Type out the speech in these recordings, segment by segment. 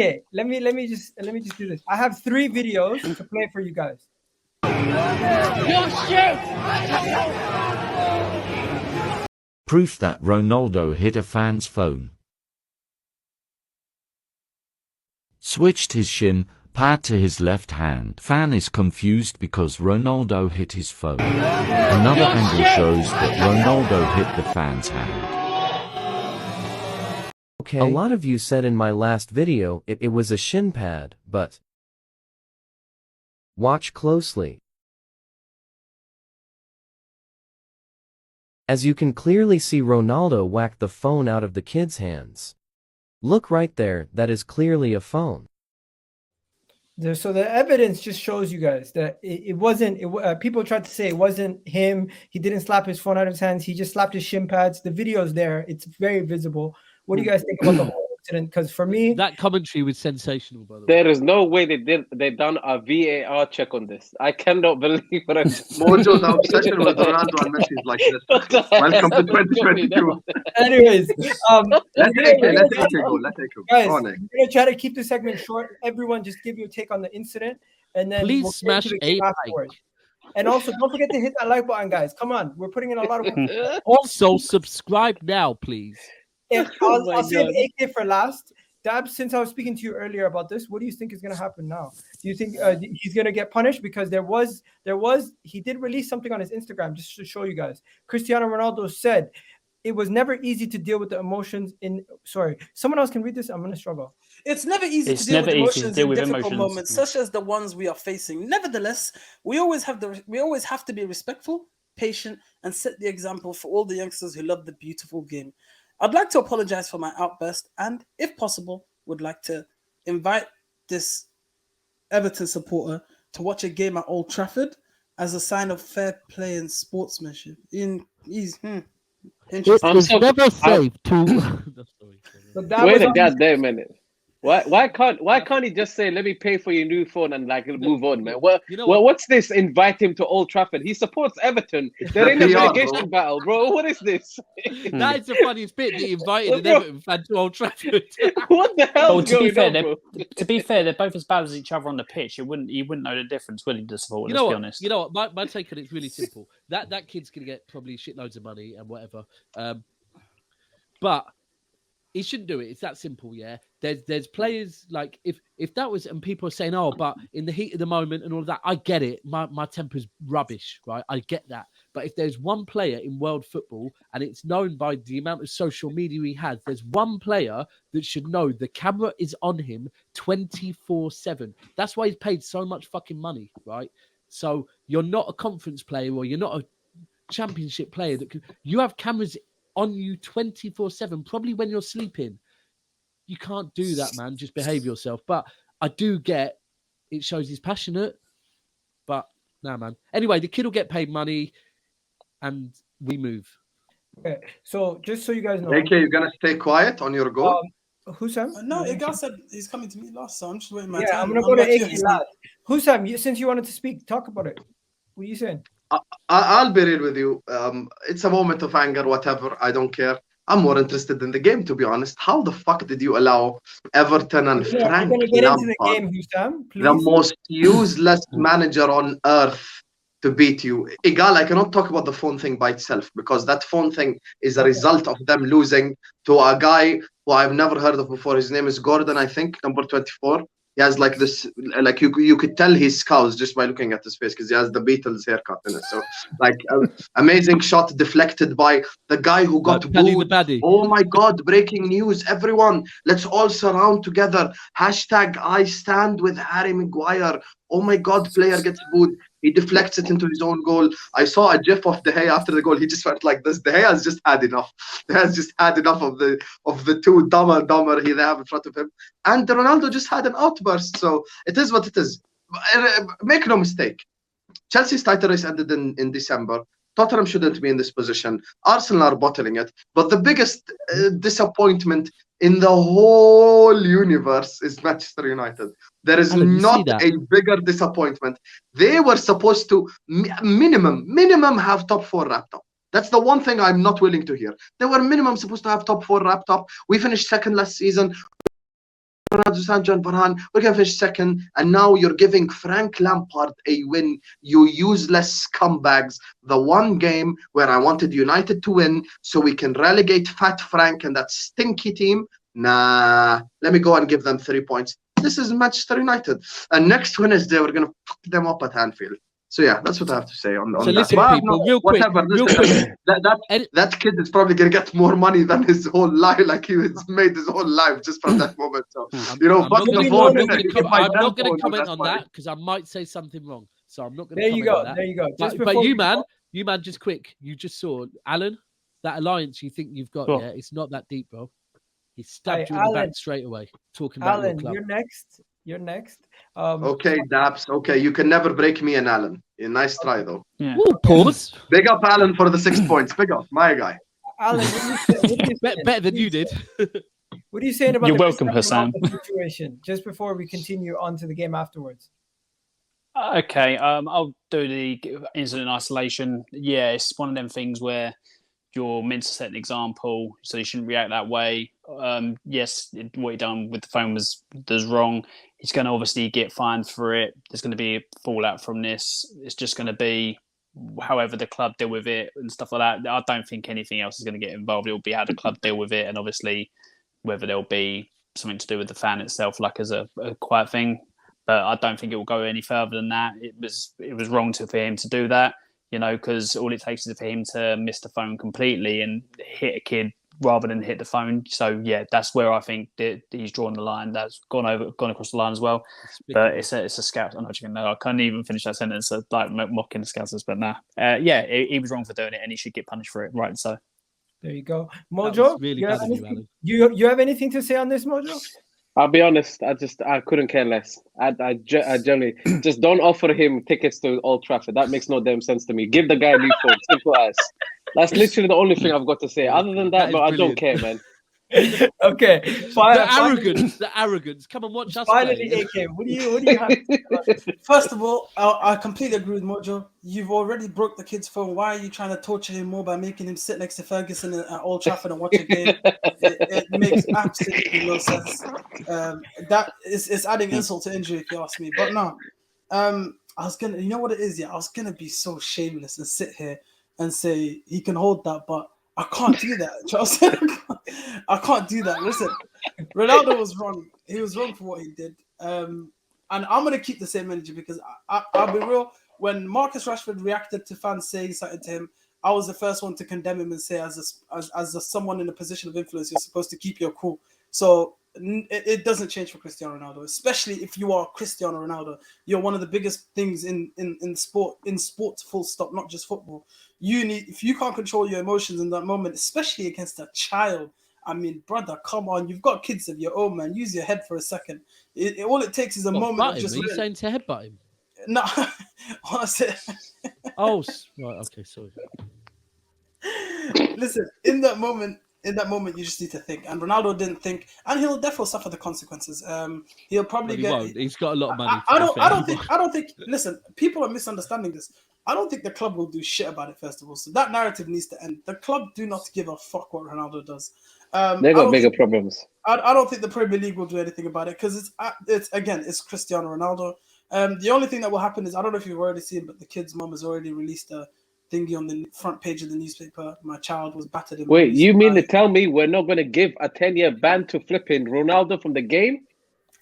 Okay, let me just do this. I have 3 videos to play for you guys. Proof that Ronaldo hit a fan's phone. Switched his shin pad to his left hand. Fan is confused because Ronaldo hit his phone. Another angle shows that Ronaldo hit the fan's hand. Okay. A lot of you said in my last video it was a shin pad, but watch closely. As you can clearly see, Ronaldo whacked the phone out of the kid's hands. Look right there, that is clearly a phone. So the evidence just shows you guys that it wasn't, people tried to say it wasn't him. He didn't slap his phone out of his hands. He just slapped his shin pads. The video's there. It's very visible. What do you guys think about the whole incident? Because for me, that commentary was sensational, by the way. There is no way they done a VAR check on this. I cannot believe what I'm Mojo, the obsession with Ronaldo and Messi is like this. Welcome to 2022. Anyways, let's take it go. Guys, we're gonna try to keep the segment short. Everyone, just give your take on the incident, and then please smash a like. And also, don't forget to hit that like button, guys. Come on, we're putting in a lot of work. Also, subscribe now, please. I'll save AK for last. Dab, since I was speaking to you earlier about this, what do you think is going to happen now? Do you think he's going to get punished? Because he did release something on his Instagram just to show you guys. Cristiano Ronaldo said it was never easy to deal with the emotions in. Sorry, someone else can read this. I'm going to struggle. It's never easy to deal with emotions in difficult moments, such as the ones we are facing. Nevertheless, we always have to be respectful, patient, and set the example for all the youngsters who love the beautiful game. I'd like to apologize for my outburst and, if possible, would like to invite this Everton supporter to watch a game at Old Trafford as a sign of fair play and sportsmanship. It's never safe to... Wait a goddamn minute. Why can't he just say, let me pay for your new phone and like move on, man? Well, what's this? Invite him to Old Trafford. He supports Everton. They're in a relegation battle, bro. What is this? That is the funniest bit. That he invited an Everton fan to Old Trafford. What the hell? To be fair, they're both as bad as each other on the pitch. You wouldn't know the difference, will you? To support. Let's be honest. You know what? My take on it's really simple. That kid's gonna get probably shitloads of money and whatever, but he shouldn't do it. It's that simple, yeah. There's players like if that was, and people are saying, oh, but in the heat of the moment and all of that, I get it. My temper's rubbish, right? I get that. But if there's one player in world football, and it's known by the amount of social media he has, there's one player that should know the camera is on him 24/7. That's why he's paid so much fucking money, right? So you're not a conference player or you're not a championship player you have cameras on you 24/7, probably when you're sleeping. You can't do that, man. Just behave yourself. But I do get it shows he's passionate, but nah, man. Anyway, the kid will get paid money and we move. Okay, so just so you guys know, AK, you're gonna stay quiet on your goal. Hussam? No, Egal said he's coming to me last, so I'm just waiting my time. Yeah, I'm gonna go to AK last. Hussam, since you wanted to speak, talk about it. What are you saying? I'll be real with you. It's a moment of anger, whatever. I don't care. I'm more interested in the game, to be honest. How the fuck did you allow Everton and Frank Lampard, the most useless manager on earth, to beat you? Egal, I cannot talk about the phone thing by itself because that phone thing is a result of them losing to a guy who I've never heard of before. His name is Gordon, I think, number 24. He has like this, like you could tell he's scoused just by looking at his face because he has the Beatles haircut in it. So like amazing shot deflected by the guy who got booed. Oh my God, breaking news. Everyone, let's all surround together. Hashtag I stand with Harry Maguire. Oh my God, player gets booed. He deflects it into his own goal. I saw a gif of De Gea after the goal. He just went like this. De Gea has just had enough. De Gea has just had enough of the two dumber they have in front of him. And Ronaldo just had an outburst. So it is what it is. Make no mistake. Chelsea's title race ended in December. Tottenham shouldn't be in this position. Arsenal are bottling it. But the biggest disappointment in the whole universe is Manchester United. There is not a bigger disappointment. They were supposed to minimum have top 4 wrapped up. That's the one thing I'm not willing to hear. They were minimum supposed to have top 4 wrapped up. We finished second last season. Ronaldo, Sancho, and Varane. We're going to finish second. And now you're giving Frank Lampard a win. You useless scumbags. The one game where I wanted United to win so we can relegate Fat Frank and that stinky team. Nah, let me go and give them 3 points. This is Manchester United. And next Wednesday, we're going to fuck them up at Anfield. So yeah, that's what I have to say on so that. Listen, but people, no, real quick, that kid is probably gonna get more money than his whole life. Like he was made his whole life just from that moment. So I'm not going to comment on that because I might say something wrong. So I'm not going to. There you go. There you go. But you man, just quick. You just saw Alan. That alliance you think you've got, yeah, it's not that deep, bro. He stabbed you in the back straight away. Talking about Alan, your club. You're next. Okay, Daps. Okay, you can never break me and Alan. Nice try, though. Yeah. Ooh, pause. Big up Alan for the 6 points. Big up, my guy. Alan, better than you did. What are you saying about You're welcome, Hassan. Situation? Just before we continue on to the game afterwards. Okay, I'll do the incident isolation. Yeah, it's one of them things where you're meant to set an example, so you shouldn't react that way. Yes, what he done with the phone was wrong. He's going to obviously get fined for it. There's going to be a fallout from this. It's just going to be however the club deal with it and stuff like that. I don't think anything else is going to get involved. It will be how the club deal with it, and obviously whether there'll be something to do with the fan itself, like as a quiet thing. But I don't think it will go any further than that. It was wrong for him to do that, you know, because all it takes is for him to miss the phone completely and hit a kid rather than hit the phone. So yeah, that's where I think that he's drawn the line. That's gone across the line as well. But it's a scout. I'm not even know. I can't even finish that sentence. Like mocking the scouters, but nah. Yeah, he was wrong for doing it, and he should get punished for it. Right. So there you go, Mojo. Really you have anything to say on this, Mojo? I'll be honest. I couldn't care less. I generally just don't offer him tickets to Old Trafford. That makes no damn sense to me. Give the guy a new phone. Simple as. That's literally the only thing I've got to say. Other than that, but I don't care, man. Okay. The arrogance. Come and watch us. Finally, play. AK, what do you have to say? First of all, I completely agree with Mojo. You've already broke the kid's phone. Why are you trying to torture him more by making him sit next to Ferguson at Old Trafford and watch a game? It makes absolutely no sense. That is adding insult to injury, if you ask me. But no, I was gonna. You know what it is? Yeah, I was gonna be so shameless and sit here and say he can hold that, but I can't do that, Charles. I can't do that. Listen, Ronaldo was wrong. He was wrong for what he did. And I'm going to keep the same energy because I'll be real. When Marcus Rashford reacted to fans saying something to him, I was the first one to condemn him and say, as someone in a position of influence, you're supposed to keep your cool. So it doesn't change for Cristiano Ronaldo, especially if you are Cristiano Ronaldo. You're one of the biggest things in sport, full stop, not just football. If you can't control your emotions in that moment, especially against a child, I mean, brother, come on, you've got kids of your own, man. Use your head for a second. All it takes is a moment of just. Are you saying to headbutt him? No, I said. Oh, right, okay, sorry. Listen, in that moment, you just need to think. And Ronaldo didn't think, and he'll definitely suffer the consequences. He'll probably won't. He's got a lot of money. I don't think. Listen, people are misunderstanding this. I don't think the club will do shit about it. First of all, so that narrative needs to end. The club do not give a fuck what Ronaldo does. They got bigger problems. I don't think the Premier League will do anything about it because it's Cristiano Ronaldo. The only thing that will happen is, I don't know if you've already seen, but the kid's mom has already released a thingy on the front page of the newspaper. My child was battered. Wait, you mean to tell me we're not going to give a 10-year ban to flipping Ronaldo from the game?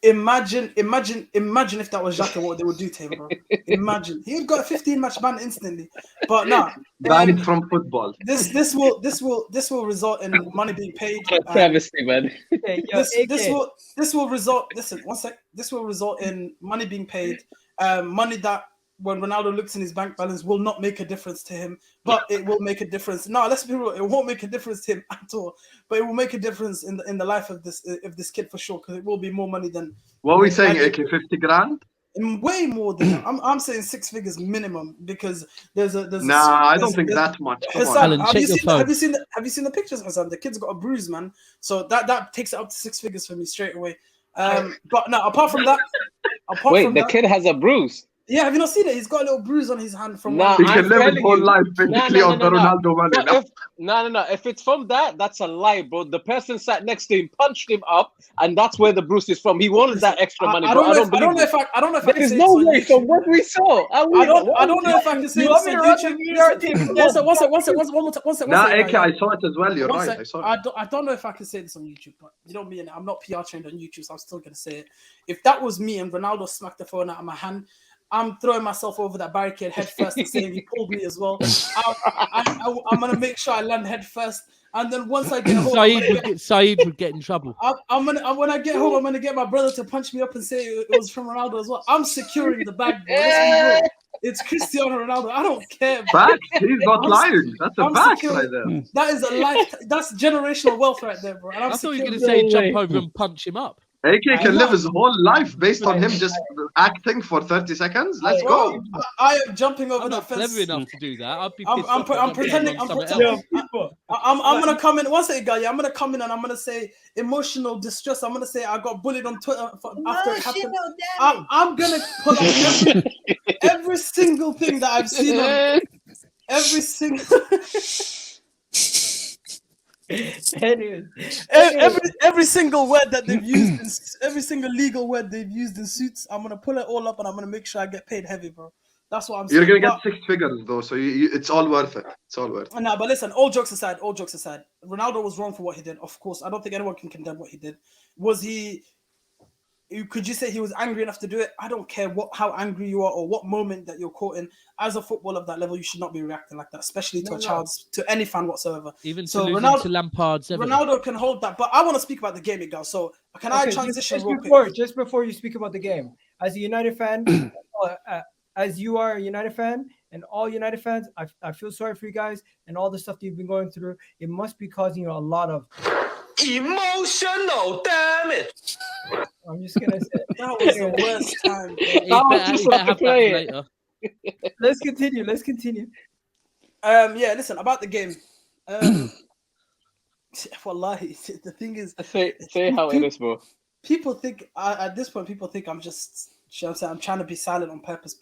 Imagine if that was Xhaka, what they would do to him, bro. Imagine he would got a 15-match ban instantly. But no, banned from football. This will result in money being paid. Travesty, man. This will result. Listen, one sec. This will result in money being paid. Money that, when Ronaldo looks in his bank balance, will not make a difference to him, but it will make a difference. No, let's be real. It won't make a difference to him at all, but it will make a difference in the life of this kid for sure, because it will be more money than. What are we saying? AK, 50 grand? Way more than that. I'm saying 6 figures minimum, because there's. I don't think that much. Hassan, have you seen the pictures, Hassan? The kid's got a bruise, man. So that takes it up to 6 figures for me straight away. But no, apart from that, the kid has a bruise. Yeah, have you not seen it? He's got a little bruise on his hand from. He can live his whole life basically on the Ronaldo money. No. If it's from that, that's a lie, bro. The person sat next to him punched him up, and that's where the bruise is from. He wanted that extra money, bro. I don't know if I can say no way from what we saw. I don't know if I can say this on YouTube. One second. Nah, AK, I saw it as well. You're right. I saw it. I don't know if I can say this on YouTube, but you know me, and I'm not PR trained on YouTube, so I'm still gonna say it. If that was me and Ronaldo smacked the phone out of my hand, I'm throwing myself over that barricade head first and saying he pulled me as well. I'm gonna make sure I land head first, and then once I get home, Saeed would get in trouble. When I get home, I'm gonna get my brother to punch me up and say it was from Ronaldo as well. I'm securing the bag, bro. It's Cristiano Ronaldo. I don't care. Fact. He's not lying. That's a fact right there. That is a life. That's generational wealth right there, bro. And I thought you were gonna say jump over and punch him up. AK can live his whole life based on him just acting for 30 seconds. Let's go. I am jumping over the fence. Clever enough to do that. I'm pretending. I'm gonna come in. Once again, I'm gonna come in and I'm gonna say emotional distress. I'm gonna say I got bullied on Twitter after it happened. I'm gonna pull up every single thing that I've seen on every single. Every single word that they've used, every single legal word they've used in suits, I'm gonna pull it all up and I'm gonna make sure I get paid heavy, bro. That's what I'm saying. You're gonna get 6 figures though, so it's all worth it. It's all worth it. Nah, but listen, all jokes aside, Ronaldo was wrong for what he did. Of course, I don't think anyone can condemn what he did. Was he? Could you say he was angry enough to do it? I don't care how angry you are or what moment that you're caught in. As a footballer of that level, you should not be reacting like that, especially to a child, to any fan whatsoever. Even to Ronaldo, to Lampard's. Ronaldo can hold that, but I want to speak about the game, Egal. So can I transition just before you speak about the game? As a United fan, as you are a United fan, and all United fans, I feel sorry for you guys and all the stuff that you've been going through. It must be causing you a lot of emotional damage. I'm just gonna say that was the worst time. Let's continue. Yeah, listen about the game. Wallahi, the thing is, say how it is, bro. People think at this point, people think I'm just. I'm trying to be silent on purpose,